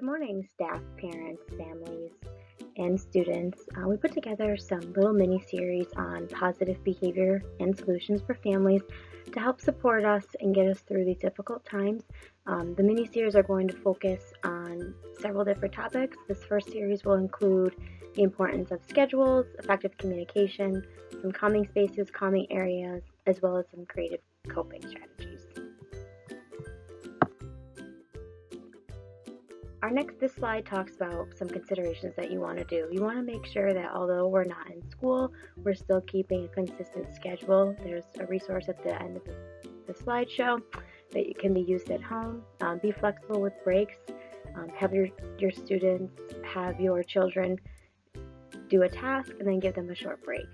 Good morning, staff, parents, families, and students. We put together some little mini-series on positive behavior and solutions for families to help support us and get us through these difficult times. The mini-series are going to focus on several different topics. This first series will include the importance of schedules, effective communication, some calming spaces, calming areas, as well as some creative coping strategies. This slide talks about some considerations that you want to do. You want to make sure that although we're not in school, we're still keeping a consistent schedule. There's a resource at the end of the slideshow that can be used at home. Be flexible with breaks. Have your students, have your children do a task and then give them a short break.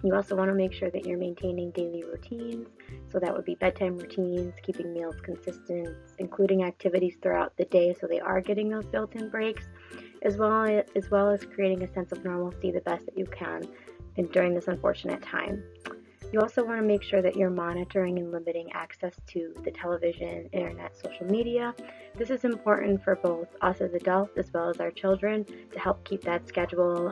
You also want to make sure that you're maintaining daily routines. So that would be bedtime routines, keeping meals consistent, including activities throughout the day so they are getting those built-in breaks, as well as creating a sense of normalcy the best that you can during this unfortunate time. You also want to make sure that you're monitoring and limiting access to the television, internet, social media. This is important for both us as adults as well as our children to help keep that schedule.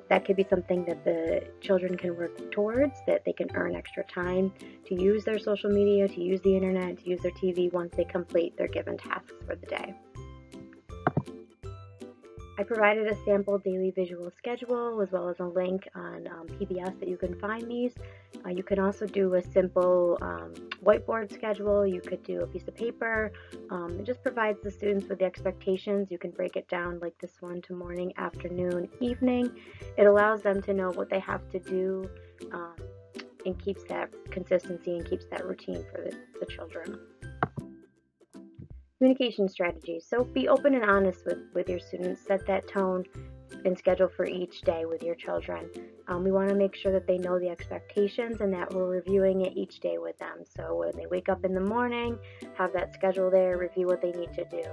That could be something that the children can work towards, that they can earn extra time to use their social media, to use the internet, to use their TV once they complete their given tasks for the day. I provided a sample daily visual schedule as well as a link on PBS that you can find these. You can also do a simple whiteboard schedule. You could do a piece of paper. It just provides the students with the expectations. You can break it down like this one to morning, afternoon, evening. It allows them to know what they have to do and keeps that consistency and keeps that routine for the children. Communication strategies. So be open and honest with your students. Set that tone and schedule for each day with your children. We want to make sure that they know the expectations and that we're reviewing it each day with them. So when they wake up in the morning, have that schedule there, review what they need to do.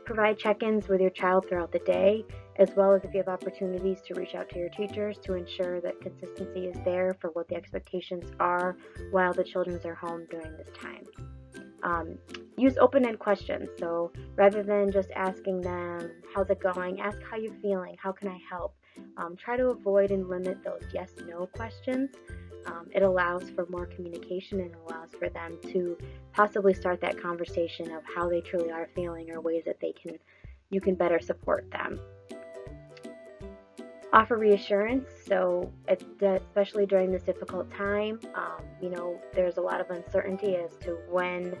Provide check-ins with your child throughout the day, as well as if you have opportunities to reach out to your teachers to ensure that consistency is there for what the expectations are while the children are home during this time. Use open-ended questions. So rather than just asking them, how's it going? Ask how you're feeling. How can I help? Try to avoid and limit those yes/no questions. It allows for more communication and allows for them to possibly start that conversation of how they truly are feeling or ways that you can better support them. Offer reassurance. So especially during this difficult time, there's a lot of uncertainty as to when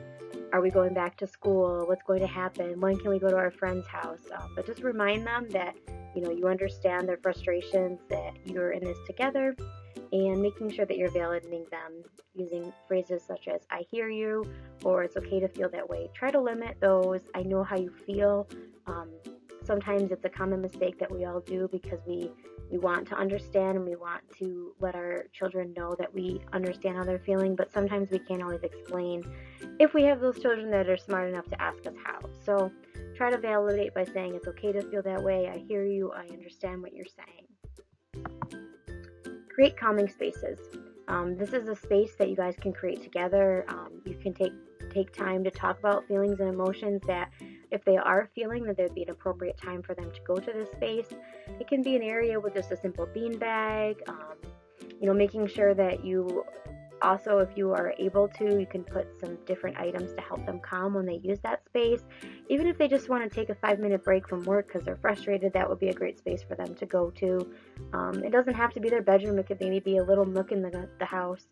are we going back to school, what's going to happen, when can we go to our friend's house. But just remind them that you understand their frustrations, that you're in this together, and making sure that you're validating them using phrases such as I hear you, or it's okay to feel that way. Try to limit those I know how you feel. Sometimes it's a common mistake that we all do because we want to understand and we want to let our children know that we understand how they're feeling, but sometimes we can't always explain if we have those children that are smart enough to ask us how. So try to validate by saying it's okay to feel that way, I hear you, I understand what you're saying. Create calming spaces. This is a space that you guys can create together. You can take time to talk about feelings and emotions that if they are feeling that there'd be an appropriate time for them to go to this space. It can be an area with just a simple bean bag, making sure that you also, if you are able to, you can put some different items to help them calm when they use that space. Even if they just want to take a 5-minute break from work because they're frustrated, that would be a great space for them to go to. It doesn't have to be their bedroom. It could maybe be a little nook in the house.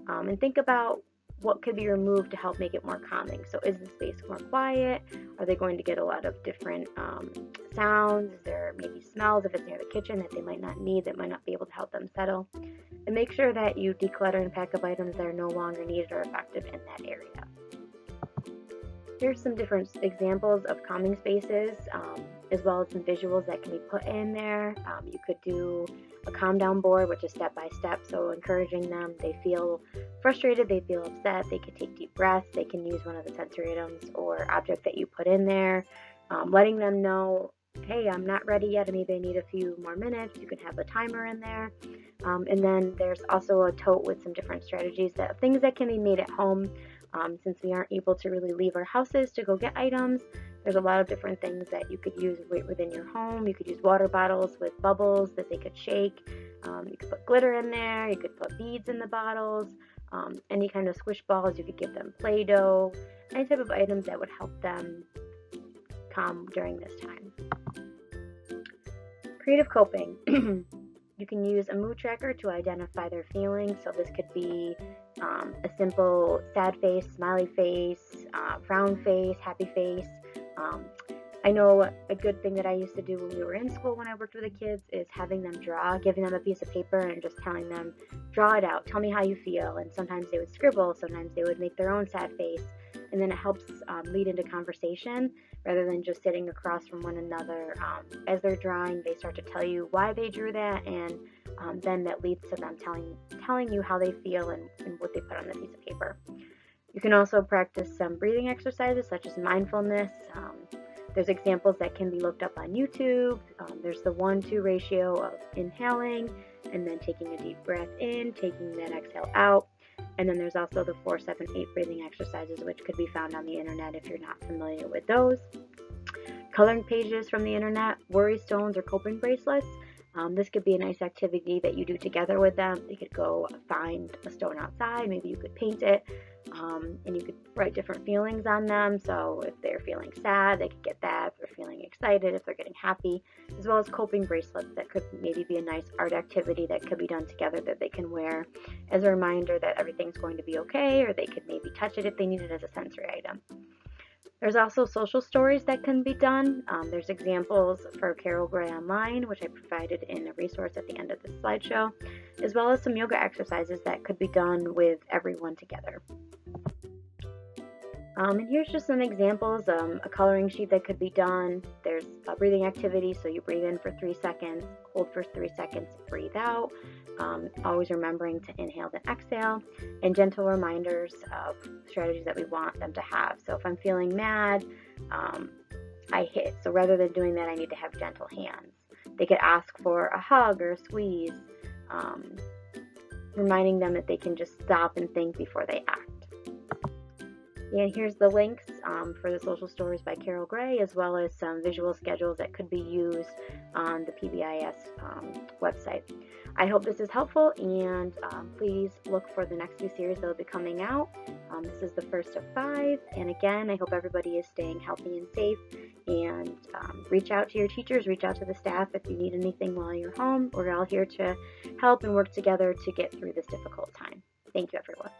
And think about what could be removed to help make it more calming. So is the space more quiet? Are they going to get a lot of different sounds? Is there maybe smells if it's near the kitchen that they might not need, that might not be able to help them settle? And make sure that you declutter and pack up items that are no longer needed or effective in that area. Here's some different examples of calming spaces, as well as some visuals that can be put in there. You could do a calm down board, which is step by step, so encouraging them. They feel frustrated, they feel upset, they can take deep breaths, they can use one of the sensory items or object that you put in there, letting them know, hey, I'm not ready yet, and maybe I need a few more minutes. You can have a timer in there. And then there's also a tote with some different strategies, things that can be made at home Since we aren't able to really leave our houses to go get items, there's a lot of different things that you could use within your home. You could use water bottles with bubbles that they could shake. You could put glitter in there. You could put beads in the bottles. Any kind of squish balls. You could give them Play-Doh. Any type of items that would help them calm during this time. Creative coping. You can use a mood tracker to identify their feelings. So this could be a simple sad face, smiley face, frown face, happy face. I know a good thing that I used to do when we were in school when I worked with the kids is having them draw, giving them a piece of paper and just telling them, draw it out, tell me how you feel. And sometimes they would scribble, sometimes they would make their own sad face. And then it helps lead into conversation rather than just sitting across from one another. As they're drawing, they start to tell you why they drew that, and then that leads to them telling you how they feel and what they put on the piece of paper. You can also practice some breathing exercises such as mindfulness. There's examples that can be looked up on YouTube. There's the 1-2 ratio of inhaling and then taking a deep breath in, taking that exhale out. And then there's also the 4-7-8 breathing exercises, which could be found on the internet if you're not familiar with those. Coloring pages from the internet, worry stones, or coping bracelets. This could be a nice activity that you do together with them. They could go find a stone outside. Maybe you could paint it, and you could write different feelings on them. So if they're feeling sad, they could get that. If they're feeling excited, if they're getting happy, as well as coping bracelets that could maybe be a nice art activity that could be done together that they can wear as a reminder that everything's going to be okay, or they could maybe touch it if they need it as a sensory item. There's also social stories that can be done. There's examples for Carol Gray online, which I provided in a resource at the end of the slideshow, as well as some yoga exercises that could be done with everyone together. And here's just some examples, a coloring sheet that could be done. There's a breathing activity, so you breathe in for 3 seconds, hold for 3 seconds, breathe out, always remembering to inhale then exhale, and gentle reminders of strategies that we want them to have. So if I'm feeling mad, I hit. So rather than doing that, I need to have gentle hands. They could ask for a hug or a squeeze, reminding them that they can just stop and think before they act. And here's the links for the social stories by Carol Gray, as well as some visual schedules that could be used on the PBIS website. I hope this is helpful, and please look for the next few series that will be coming out. This is the first of 5, and again, I hope everybody is staying healthy and safe, and reach out to your teachers, reach out to the staff if you need anything while you're home. We're all here to help and work together to get through this difficult time. Thank you, everyone.